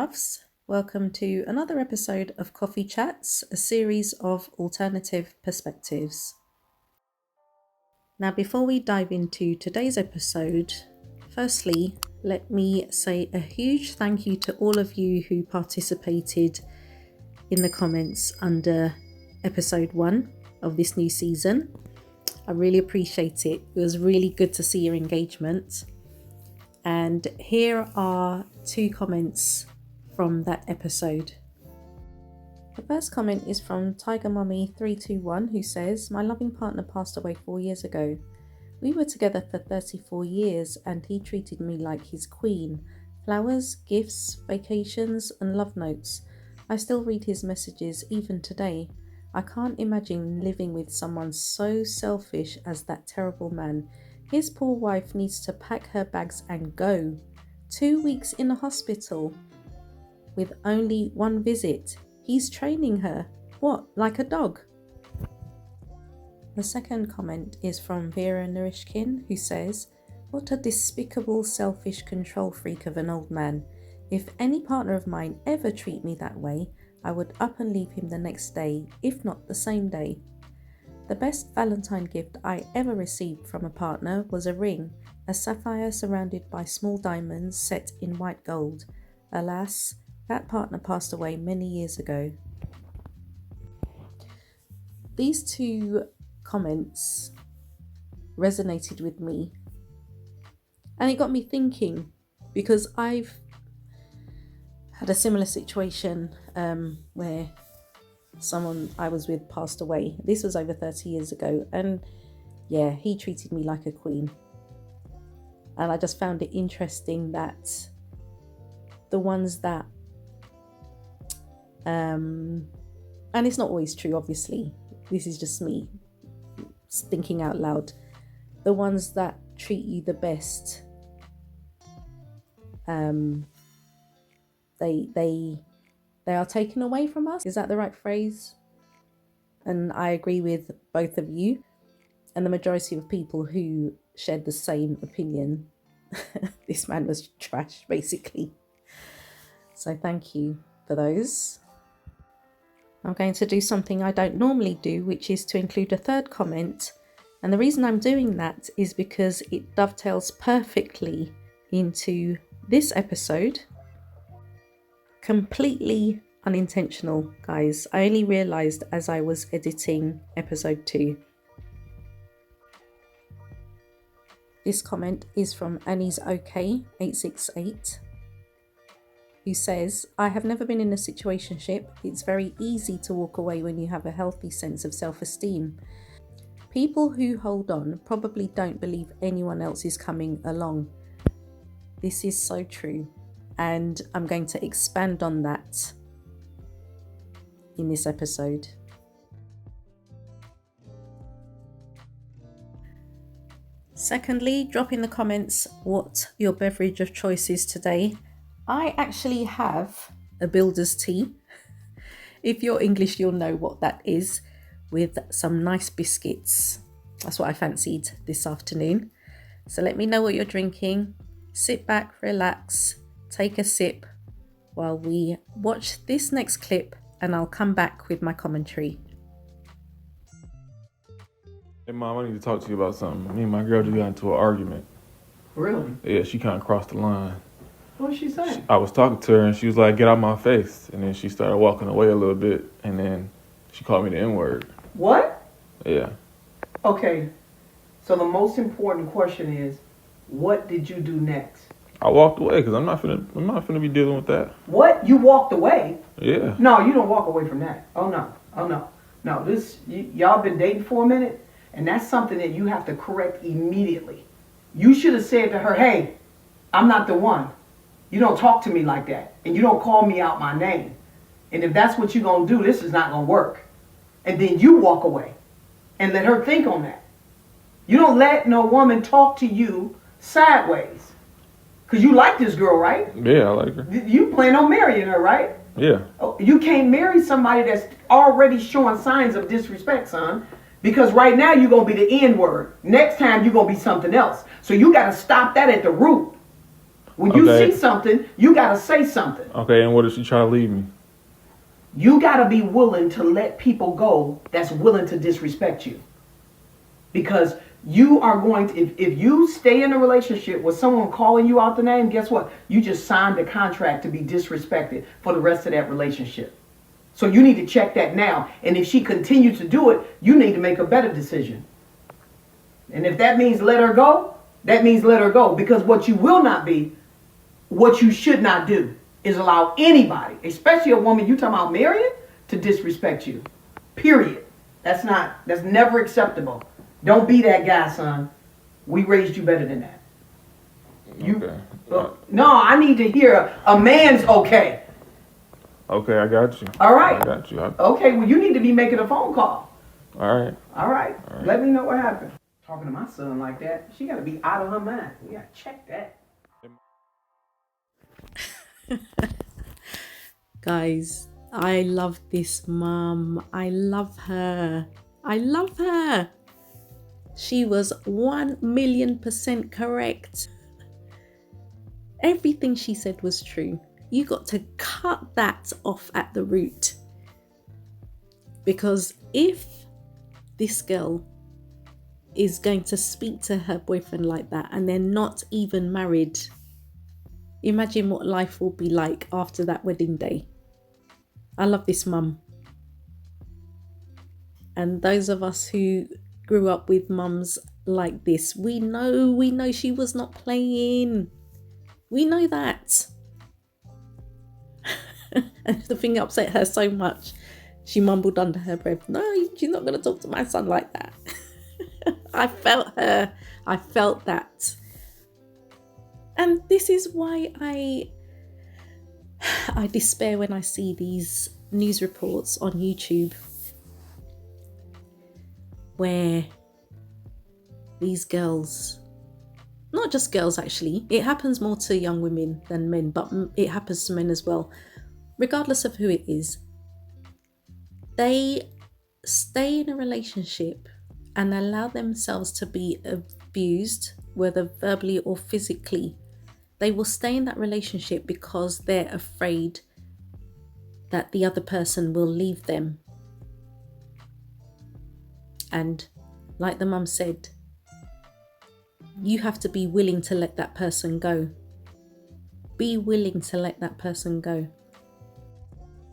loves. Welcome to another episode of Coffee Chats, a series of alternative perspectives. Now, before we dive into today's episode, firstly, let me say a huge thank you to all of you who participated in the comments under episode 1 of this new season. I really appreciate it. It was really good to see your engagement. And here are 2 comments from that episode. The first comment is from Tiger Mummy 321, who says, "My loving partner passed away 4 years ago. We were together for 34 years and he treated me like his queen. Flowers, gifts, vacations and love notes. I still read his messages even today. I can't imagine living with someone so selfish as that terrible man. His poor wife needs to pack her bags and go. 2 weeks in a hospital with only 1 visit. He's training her. What, like a dog?" The second comment is from Vera Narishkin, who says, "What a despicable, selfish control freak of an old man. If any partner of mine ever treat me that way, I would up and leave him the next day, if not the same day. The best Valentine gift I ever received from a partner was a ring, a sapphire surrounded by small diamonds set in white gold. Alas, that partner passed away many years ago." These 2 comments resonated with me, and it got me thinking, because I've had a similar situation where someone I was with passed away. This was over 30 years ago, and yeah, he treated me like a queen. And I just found it interesting that the ones that and it's not always true, obviously, this is just me thinking out loud, the ones that treat you the best, they are taken away from us. Is that the right phrase? And I agree with both of you and the majority of people who shared the same opinion. This man was trash, basically. So thank you for those. I'm going to do something I don't normally do, which is to include a 3rd comment. And the reason I'm doing that is because it dovetails perfectly into this episode. Completely unintentional, guys. I only realised as I was editing episode 2. This comment is from Annie's OK 868, who says, "I have never been in a situationship. It's very easy to walk away when you have a healthy sense of self-esteem. People who hold on probably don't believe anyone else is coming along." This is so true, and I'm going to expand on that in this episode. Secondly, drop in the comments what your beverage of choice is today. I actually have a builder's tea. If you're English, you'll know what that is, with some nice biscuits. That's what I fancied this afternoon. So let me know what you're drinking. Sit back, relax, take a sip while we watch this next clip, and I'll come back with my commentary. Hey Mom, I need to talk to you about something. Me and my girl just got into an argument. Really? Yeah, she kind of crossed the line. What did she say? I was talking to her and she was like, "Get out my face." And then she started walking away a little bit, and then she called me the N-word. What? Yeah. Okay, so the most important question is, what did you do next? I walked away because I'm not finna be dealing with that. What? You walked away? Yeah. No, you don't walk away from that. Oh no. No, y'all been dating for a minute, and that's something that you have to correct immediately. You should have said to her, "Hey, I'm not the one. You don't talk to me like that, and you don't call me out my name. And if that's what you're gonna do, this is not gonna work." And then you walk away and let her think on that. You don't let no woman talk to you sideways. Because you like this girl, right? Yeah, I like her. You plan on marrying her, right? Yeah. Oh, you can't marry somebody that's already showing signs of disrespect, son. Because right now you're going to be the N-word. Next time you're going to be something else. So you got to stop that at the root. When you Okay. see something, you got to say something. Okay, and what if she try to leave me? You got to be willing to let people go that's willing to disrespect you. Because you are going to, if you stay in a relationship with someone calling you out the name, guess what? You just signed a contract to be disrespected for the rest of that relationship. So you need to check that now. And if she continues to do it, you need to make a better decision. And if that means let her go, that means let her go. Because what you will not be, what you should not do, is allow anybody, especially a woman you talking about marrying, to disrespect you. Period. That's never acceptable. Don't be that guy, son. We raised you better than that. Okay. No, I need to hear a man's okay. Okay, I got you. All right. I got you. Okay, well, you need to be making a phone call. All right. All right. Let me know what happened. Talking to my son like that, she got to be out of her mind. We got to check that. Guys, I love this mum. I love her. I love her. She was 1,000,000% correct. Everything she said was true. You got to cut that off at the root. Because if this girl is going to speak to her boyfriend like that and they're not even married, imagine what life will be like after that wedding day. I love this mum. And those of us who grew up with mums like this, we know she was not playing. We know that. And the thing upset her so much, she mumbled under her breath, no, she's not going to talk to my son like that. I felt her. I felt that. And this is why I despair when I see these news reports on YouTube where these girls, not just girls actually, it happens more to young women than men, but it happens to men as well, regardless of who it is, they stay in a relationship and allow themselves to be abused, whether verbally or physically. They will stay in that relationship because they're afraid that the other person will leave them. And like the mum said, you have to be willing to let that person go. Be willing to let that person go.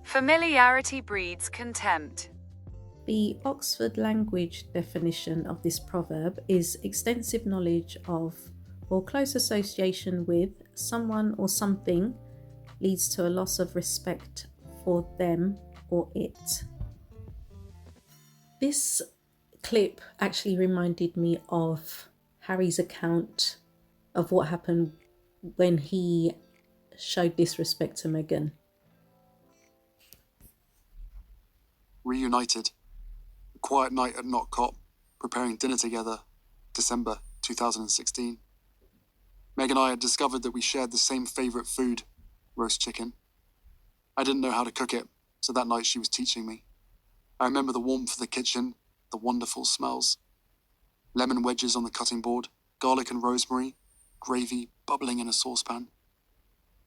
Familiarity breeds contempt. The Oxford Language definition of this proverb is extensive knowledge of or close association with someone or something leads to a loss of respect for them or it. This clip actually reminded me of Harry's account of what happened when he showed disrespect to Meghan. Reunited. A quiet night at Knott Cop, preparing dinner together, December 2016. Meg and I had discovered that we shared the same favourite food, roast chicken. I didn't know how to cook it, so that night she was teaching me. I remember the warmth of the kitchen, the wonderful smells. Lemon wedges on the cutting board, garlic and rosemary, gravy bubbling in a saucepan.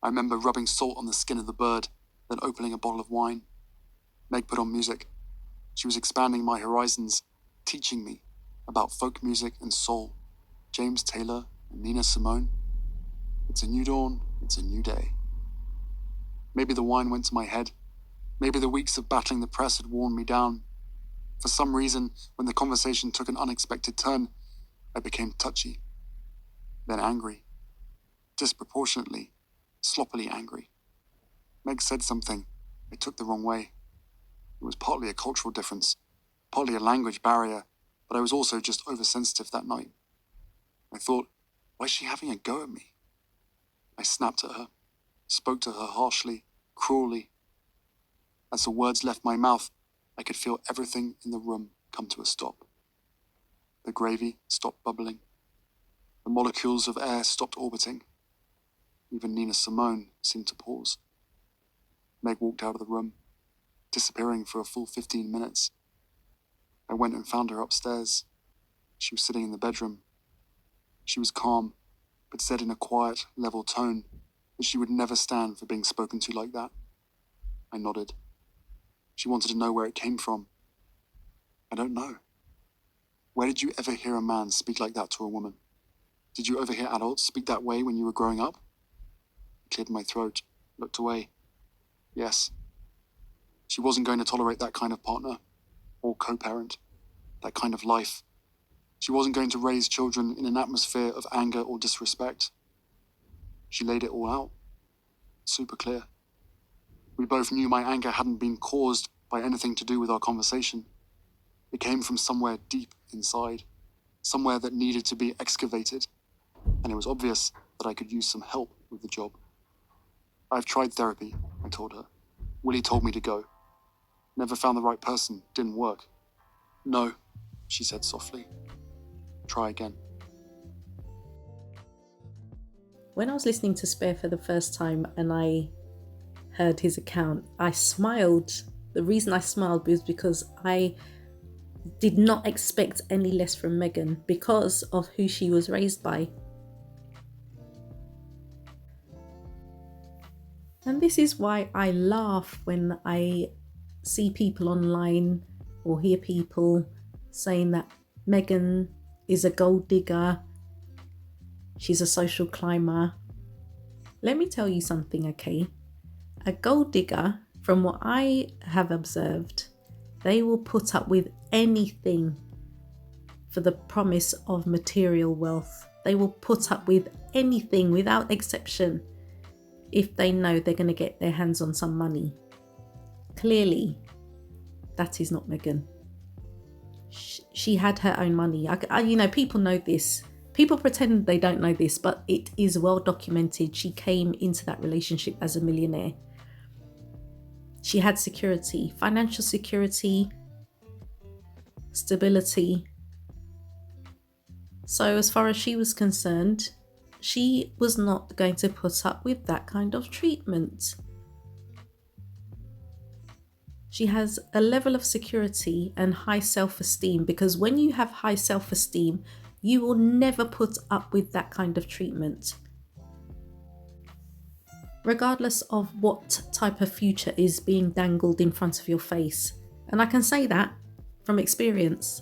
I remember rubbing salt on the skin of the bird, then opening a bottle of wine. Meg put on music. She was expanding my horizons, teaching me about folk music and soul, James Taylor and Nina Simone. It's a new dawn, it's a new day. Maybe the wine went to my head. Maybe the weeks of battling the press had worn me down. For some reason, when the conversation took an unexpected turn, I became touchy, then angry, disproportionately, sloppily angry. Meg said something I took the wrong way. It was partly a cultural difference, partly a language barrier, but I was also just oversensitive that night. I thought, why is she having a go at me? I snapped at her, spoke to her harshly, cruelly. As the words left my mouth, I could feel everything in the room come to a stop. The gravy stopped bubbling. The molecules of air stopped orbiting. Even Nina Simone seemed to pause. Meg walked out of the room, disappearing for a full 15 minutes. I went and found her upstairs. She was sitting in the bedroom. She was calm, but said in a quiet, level tone that she would never stand for being spoken to like that. I nodded. She wanted to know where it came from. I don't know. Where did you ever hear a man speak like that to a woman? Did you overhear adults speak that way when you were growing up? I cleared my throat, looked away. Yes. She wasn't going to tolerate that kind of partner, or co-parent, that kind of life. She wasn't going to raise children in an atmosphere of anger or disrespect. She laid it all out. Super clear. We both knew my anger hadn't been caused by anything to do with our conversation. It came from somewhere deep inside, somewhere that needed to be excavated, and it was obvious that I could use some help with the job. I've tried therapy, I told her. Willie told me to go. Never found the right person, didn't work. No, she said softly. Try again. When I was listening to Spare for the first time and I heard his account, I smiled. The reason I smiled was because I did not expect any less from Megan because of who she was raised by. And this is why I laugh when I see people online or hear people saying that Megan is a gold digger, she's a social climber. Let me tell you something, okay? A gold digger, from what I have observed, they will put up with anything for the promise of material wealth. They will put up with anything without exception if they know they're going to get their hands on some money. Clearly, that is not Megan. She had her own money. People know this. People pretend they don't know this, but it is well documented. She came into that relationship as a millionaire. She had security, financial security, stability. So as far as she was concerned, she was not going to put up with that kind of treatment. She has a level of security and high self-esteem, because when you have high self-esteem, you will never put up with that kind of treatment, regardless of what type of future is being dangled in front of your face. And I can say that from experience.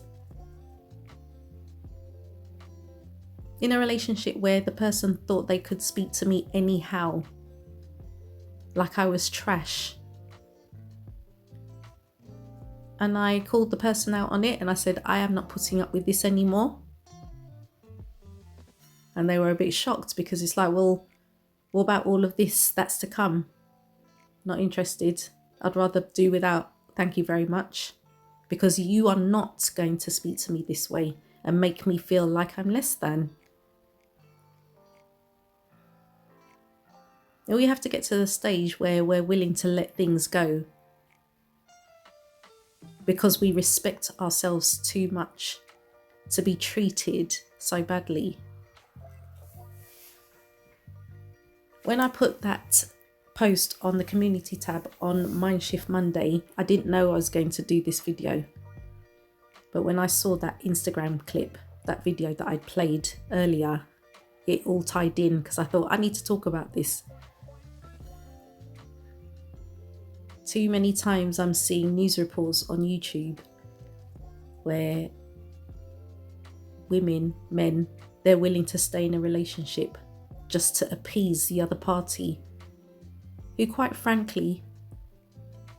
In a relationship where the person thought they could speak to me anyhow, like I was trash. And I called the person out on it and I said, I am not putting up with this anymore. And they were a bit shocked because it's like, well, what about all of this that's to come? Not interested. I'd rather do without. Thank you very much. Because you are not going to speak to me this way and make me feel like I'm less than. And we have to get to the stage where we're willing to let things go, because we respect ourselves too much to be treated so badly. When I put that post on the community tab on Mindshift Monday, I didn't know I was going to do this video. But when I saw that Instagram clip, that video that I played earlier, it all tied in because I thought I need to talk about this. Too many times I'm seeing news reports on YouTube where women, men, they're willing to stay in a relationship just to appease the other party, who quite frankly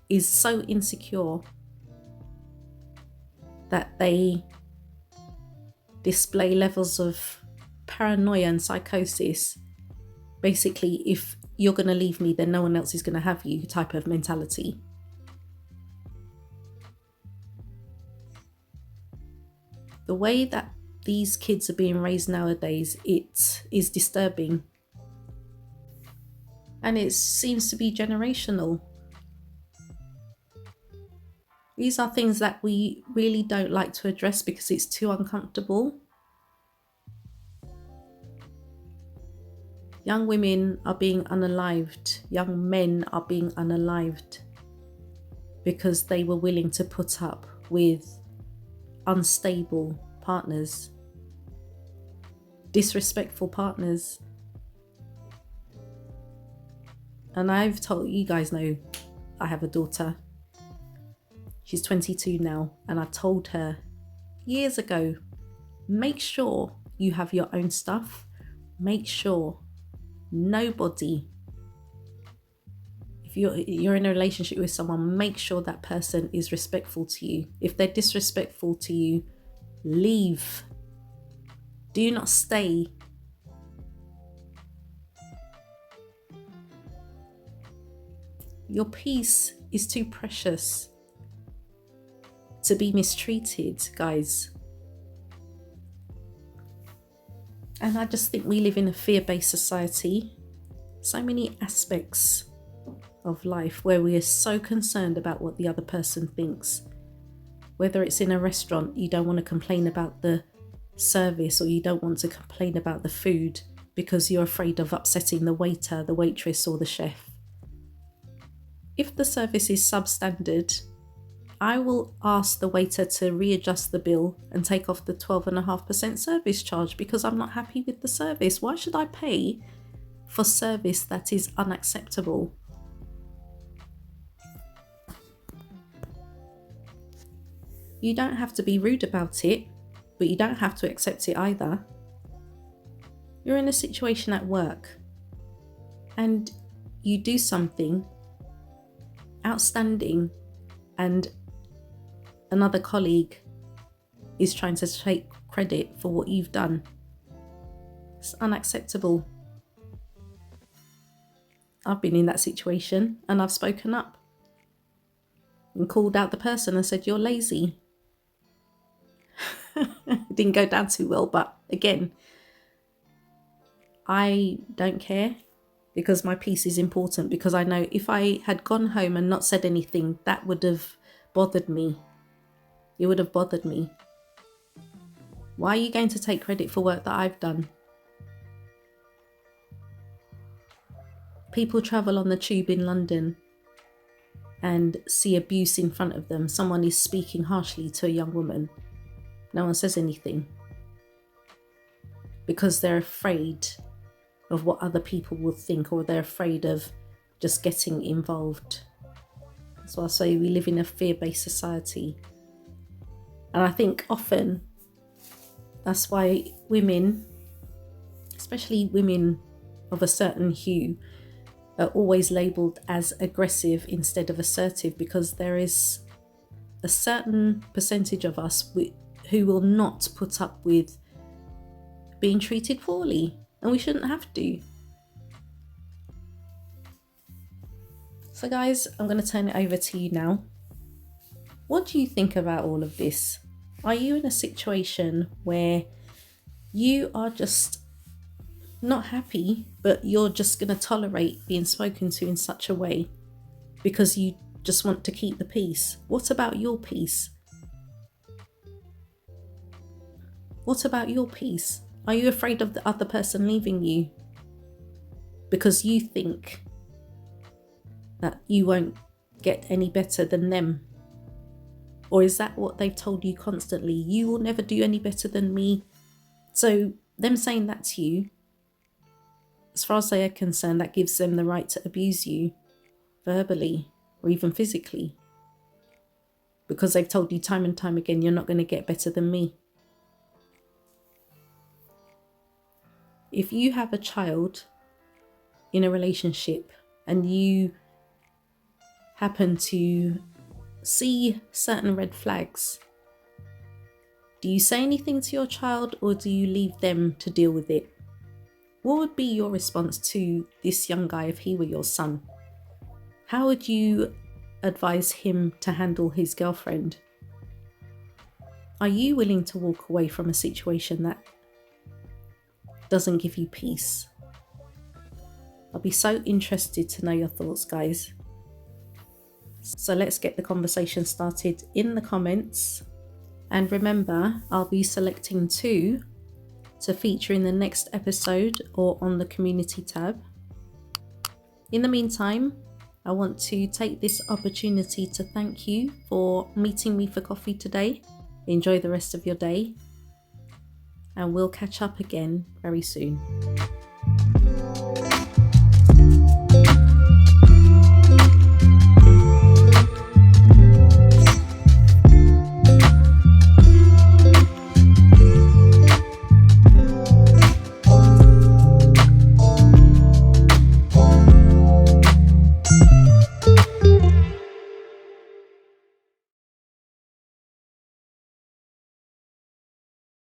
is so insecure that they display levels of paranoia and psychosis. Basically, if you're going to leave me, then no one else is going to have you type of mentality. The way that these kids are being raised nowadays, it is disturbing. And it seems to be generational. These are things that we really don't like to address because it's too uncomfortable. Young women are being unalived. Young men are being unalived because they were willing to put up with unstable partners. disrespectful partners. And I've told you guys know I have a daughter. She's 22 now, and I told her years ago, make sure you have your own stuff. Make sure nobody, if you're in a relationship with someone, make sure that person is respectful to you. If they're disrespectful to you, leave. Do not stay. Your peace is too precious to be mistreated, guys. And I just think we live in a fear-based society. So many aspects of life where we are so concerned about what the other person thinks. Whether it's in a restaurant, you don't want to complain about the service, or you don't want to complain about the food because you're afraid of upsetting the waiter, the waitress, or the chef. If the service is substandard, I will ask the waiter to readjust the bill and take off the 12.5% service charge because I'm not happy with the service. Why should I pay for service that is unacceptable? You don't have to be rude about it, but you don't have to accept it either. You're in a situation at work and you do something outstanding and another colleague is trying to take credit for what you've done. It's unacceptable. I've been in that situation and I've spoken up and called out the person and said, you're lazy. It didn't go down too well, but again, I don't care because my peace is important, because I know if I had gone home and not said anything, that would have bothered me. It would have bothered me. Why are you going to take credit for work that I've done? People travel on the tube in London and see abuse in front of them. Someone is speaking harshly to a young woman. No one says anything because they're afraid of what other people will think, or they're afraid of just getting involved. That's why I say we live in a fear-based society. And I think often that's why women, especially women of a certain hue, are always labelled as aggressive instead of assertive, because there is a certain percentage of us who will not put up with being treated poorly, and we shouldn't have to. So guys, I'm going to turn it over to you now. What do you think about all of this? Are you in a situation where you are just not happy, but you're just going to tolerate being spoken to in such a way because you just want to keep the peace? What about your peace? What about your peace? Are you afraid of the other person leaving you because you think that you won't get any better than them? Or is that what they've told you constantly? You will never do any better than me. So them saying that to you, as far as they are concerned, that gives them the right to abuse you verbally or even physically, because they've told you time and time again, you're not going to get better than me. If you have a child in a relationship and you happen to see certain red flags, do you say anything to your child, or do you leave them to deal with it? What would be your response to this young guy if he were your son? How would you advise him to handle his girlfriend? Are you willing to walk away from a situation that doesn't give you peace? I'll be so interested to know your thoughts, guys. So let's get the conversation started in the comments. And remember, I'll be selecting 2 to feature in the next episode or on the community tab. In the meantime, I want to take this opportunity to thank you for meeting me for coffee today. Enjoy the rest of your day. and we'll catch up again very soon.